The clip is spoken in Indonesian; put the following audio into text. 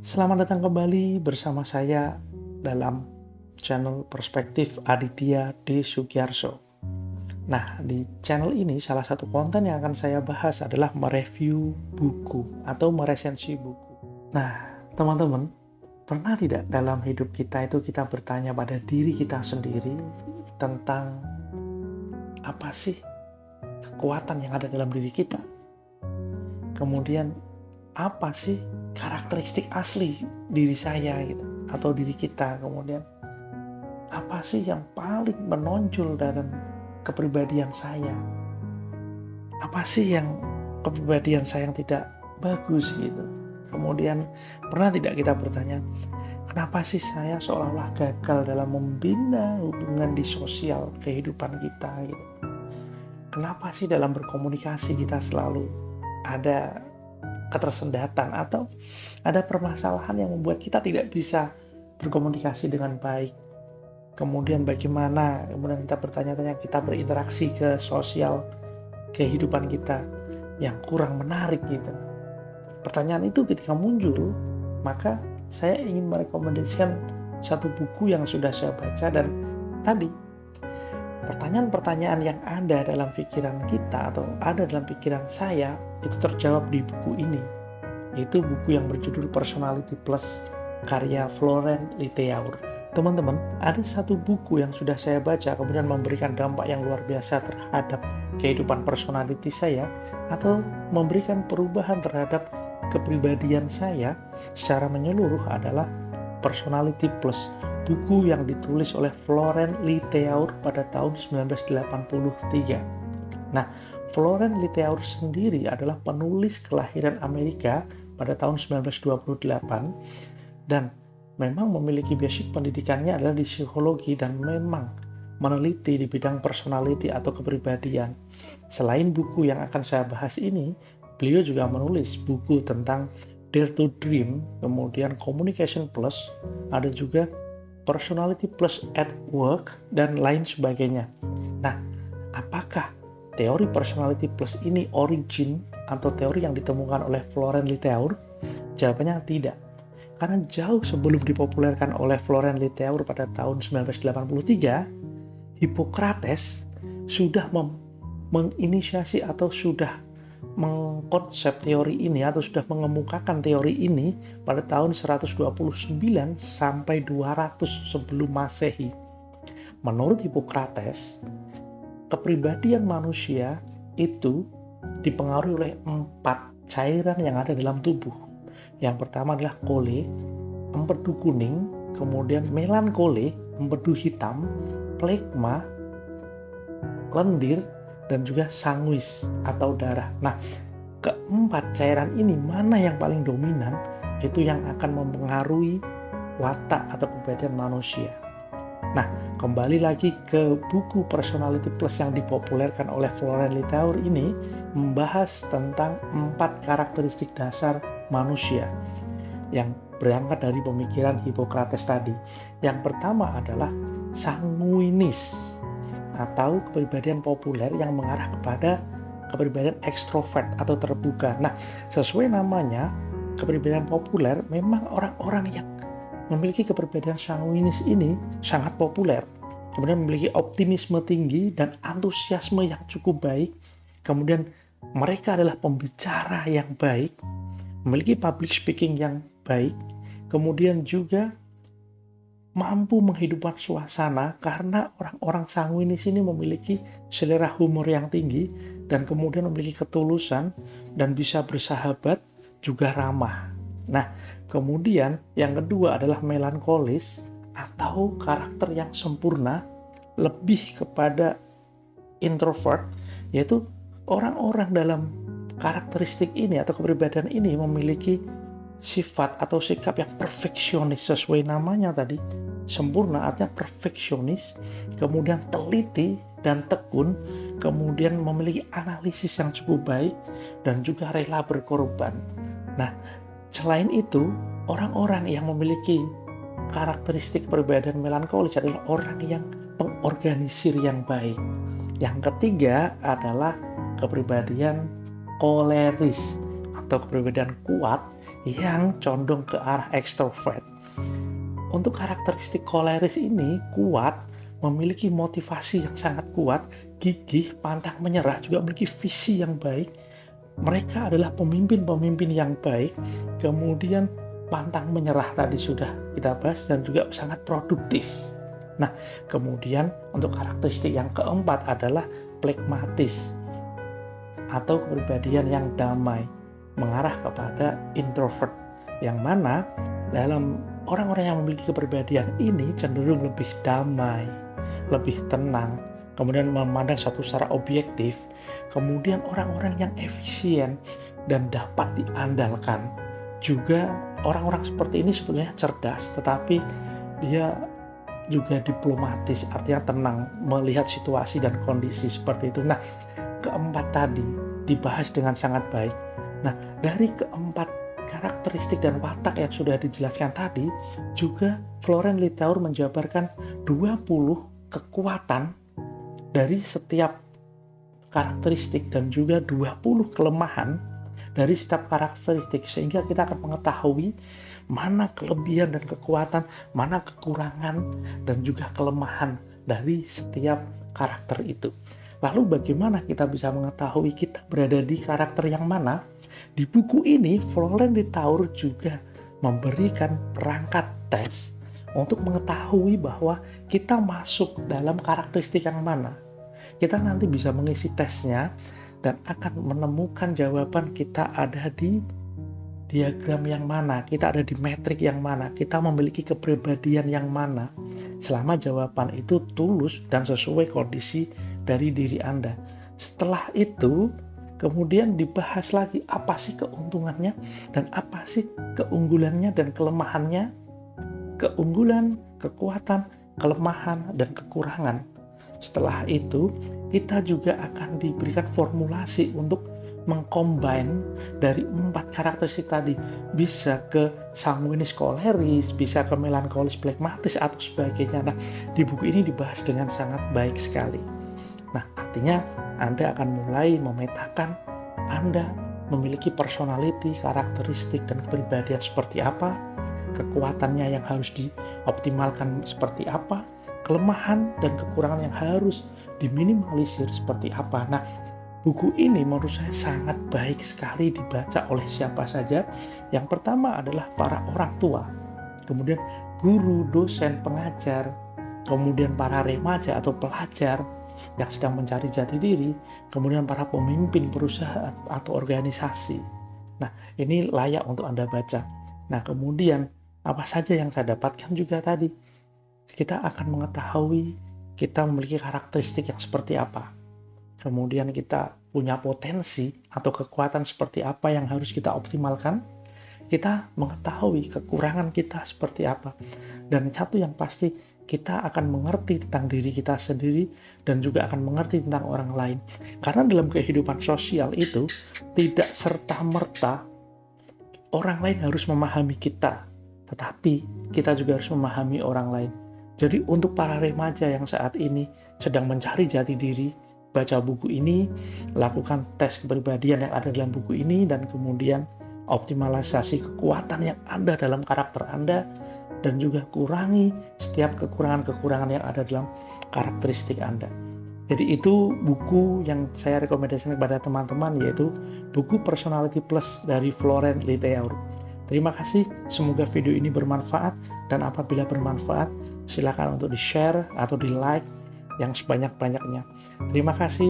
Selamat datang kembali bersama saya dalam channel Perspektif Aditya D. Sugiarso. Nah, di channel ini salah satu konten yang akan saya bahas adalah mereview buku atau meresensi buku. Nah, teman-teman, pernah tidak dalam hidup kita itu kita bertanya pada diri kita sendiri tentang apa sih kekuatan yang ada dalam diri kita? Kemudian apa sih karakteristik asli diri saya gitu, atau diri kita? Kemudian apa sih yang paling menonjol dalam kepribadian saya? Apa sih yang kepribadian saya yang tidak bagus gitu? Kemudian pernah tidak kita bertanya, kenapa sih saya seolah-olah gagal dalam membina hubungan di sosial kehidupan kita gitu? Kenapa sih dalam berkomunikasi kita selalu ada ketersendatan atau ada permasalahan yang membuat kita tidak bisa berkomunikasi dengan baik? Kemudian bagaimana kemudian kita bertanya-tanya, kita berinteraksi ke sosial kehidupan kita yang kurang menarik gitu. Pertanyaan itu ketika muncul, maka saya ingin merekomendasikan satu buku yang sudah saya baca, dan tadi pertanyaan-pertanyaan yang ada dalam pikiran kita atau ada dalam pikiran saya itu terjawab di buku ini, yaitu buku yang berjudul Personality Plus karya Florent Littauer. Teman-teman, ada satu buku yang sudah saya baca kemudian memberikan dampak yang luar biasa terhadap kehidupan personality saya atau memberikan perubahan terhadap kepribadian saya secara menyeluruh adalah Personality Plus, buku yang ditulis oleh Florent Littauer pada tahun 1983. Nah, Florent Littauer sendiri adalah penulis kelahiran Amerika pada tahun 1928 dan memang memiliki basic pendidikannya adalah di psikologi dan memang meneliti di bidang personality atau kepribadian. Selain buku yang akan saya bahas ini, beliau juga menulis buku tentang Dare to Dream, kemudian Communication Plus, ada juga Personality Plus at Work, dan lain sebagainya. Nah, apakah teori Personality Plus ini origin atau teori yang ditemukan oleh Florent Littauer? Jawabannya tidak. Karena jauh sebelum dipopulerkan oleh Florent Littauer pada tahun 1983, Hippocrates sudah menginisiasi atau sudah mengkonsep teori ini atau sudah mengemukakan teori ini pada tahun 129 sampai 200 sebelum Masehi. Menurut Hippocrates, kepribadian manusia itu dipengaruhi oleh 4 cairan yang ada dalam tubuh. Yang pertama adalah kole, empedu kuning, kemudian melankole, empedu hitam, plekma, lendir, dan juga sanguis atau darah. Nah, keempat cairan ini mana yang paling dominan, itu yang akan mempengaruhi watak atau kepribadian manusia. Nah, kembali lagi ke buku Personality Plus yang dipopulerkan oleh Florent Littauer ini, membahas tentang 4 karakteristik dasar manusia yang berangkat dari pemikiran Hippocrates tadi. Yang pertama adalah sanguinis atau kepribadian populer yang mengarah kepada kepribadian ekstrovert atau terbuka. Nah, sesuai namanya, kepribadian populer memang orang-orang yang memiliki kepribadian sanguinis ini sangat populer. Kemudian memiliki optimisme tinggi dan antusiasme yang cukup baik. Kemudian mereka adalah pembicara yang baik, memiliki public speaking yang baik. Kemudian juga mampu menghidupkan suasana karena orang-orang sanguinis ini memiliki selera humor yang tinggi dan kemudian memiliki ketulusan dan bisa bersahabat, juga ramah. Nah, kemudian yang kedua adalah melankolis atau karakter yang sempurna, lebih kepada introvert, yaitu orang-orang dalam karakteristik ini atau kepribadian ini memiliki sifat atau sikap yang perfeksionis. Sesuai namanya tadi, sempurna artinya perfeksionis, kemudian teliti dan tekun, kemudian memiliki analisis yang cukup baik dan juga rela berkorban. Nah, selain itu, orang-orang yang memiliki karakteristik kepribadian melankolis adalah orang yang pengorganisir yang baik. Yang ketiga adalah kepribadian koleris atau kepribadian kuat yang condong ke arah ekstrovert. Untuk karakteristik koleris ini kuat, memiliki motivasi yang sangat kuat, gigih, pantang menyerah, juga memiliki visi yang baik. Mereka adalah pemimpin-pemimpin yang baik, kemudian pantang menyerah tadi sudah kita bahas, dan juga sangat produktif. Nah, kemudian untuk karakteristik yang keempat adalah phlegmatis atau kepribadian yang damai, mengarah kepada introvert, yang mana dalam orang-orang yang memiliki kepribadian ini cenderung lebih damai, lebih tenang, kemudian memandang sesuatu secara objektif, kemudian orang-orang yang efisien dan dapat diandalkan. Juga orang-orang seperti ini sebetulnya cerdas, tetapi dia juga diplomatis, artinya tenang melihat situasi dan kondisi seperti itu. Nah, keempat tadi dibahas dengan sangat baik. Nah, dari keempat karakteristik dan watak yang sudah dijelaskan tadi, juga Florent Litour menjabarkan 20 kekuatan dari setiap karakteristik dan juga 20 kelemahan dari setiap karakteristik, sehingga kita akan mengetahui mana kelebihan dan kekuatan, mana kekurangan dan juga kelemahan dari setiap karakter itu. Lalu bagaimana kita bisa mengetahui kita berada di karakter yang mana? Di buku ini, Florent Litour juga memberikan perangkat tes untuk mengetahui bahwa kita masuk dalam karakteristik yang mana. Kita nanti bisa mengisi tesnya dan akan menemukan jawaban kita ada di diagram yang mana, kita ada di metrik yang mana, kita memiliki kepribadian yang mana. Selama jawaban itu tulus dan sesuai kondisi dari diri Anda. Setelah itu, kemudian dibahas lagi apa sih keuntungannya dan apa sih keunggulannya dan kelemahannya, keunggulan, kekuatan, kelemahan, dan kekurangan. Setelah itu, kita juga akan diberikan formulasi untuk mengcombine dari 4 karakteristik tadi. Bisa ke sanguinis koleris, bisa ke melankolis phlegmatis atau sebagainya. Nah, di buku ini dibahas dengan sangat baik sekali. Nah, artinya Anda akan mulai memetakan Anda memiliki personality, karakteristik, dan kepribadian seperti apa, kekuatannya yang harus dioptimalkan seperti apa, kelemahan dan kekurangan yang harus diminimalisir seperti apa. Nah, buku ini menurut saya sangat baik sekali dibaca oleh siapa saja. Yang pertama adalah para orang tua, kemudian guru, dosen, pengajar, kemudian para remaja atau pelajar yang sedang mencari jati diri, kemudian para pemimpin perusahaan atau organisasi. Nah, ini layak untuk Anda baca. Nah, kemudian apa saja yang saya dapatkan juga tadi, kita akan mengetahui kita memiliki karakteristik yang seperti apa. Kemudian kita punya potensi atau kekuatan seperti apa yang harus kita optimalkan. Kita mengetahui kekurangan kita seperti apa. Dan satu yang pasti, kita akan mengerti tentang diri kita sendiri dan juga akan mengerti tentang orang lain. Karena dalam kehidupan sosial itu tidak serta-merta orang lain harus memahami kita, tetapi kita juga harus memahami orang lain. Jadi untuk para remaja yang saat ini sedang mencari jati diri, baca buku ini, lakukan tes kepribadian yang ada dalam buku ini, dan kemudian optimalisasi kekuatan yang ada dalam karakter Anda, dan juga kurangi setiap kekurangan-kekurangan yang ada dalam karakteristik Anda. Jadi itu buku yang saya rekomendasikan kepada teman-teman, yaitu buku Personality Plus dari Florent Litour. Terima kasih, semoga video ini bermanfaat, dan apabila bermanfaat, silakan untuk di-share atau di-like yang sebanyak-banyaknya. Terima kasih.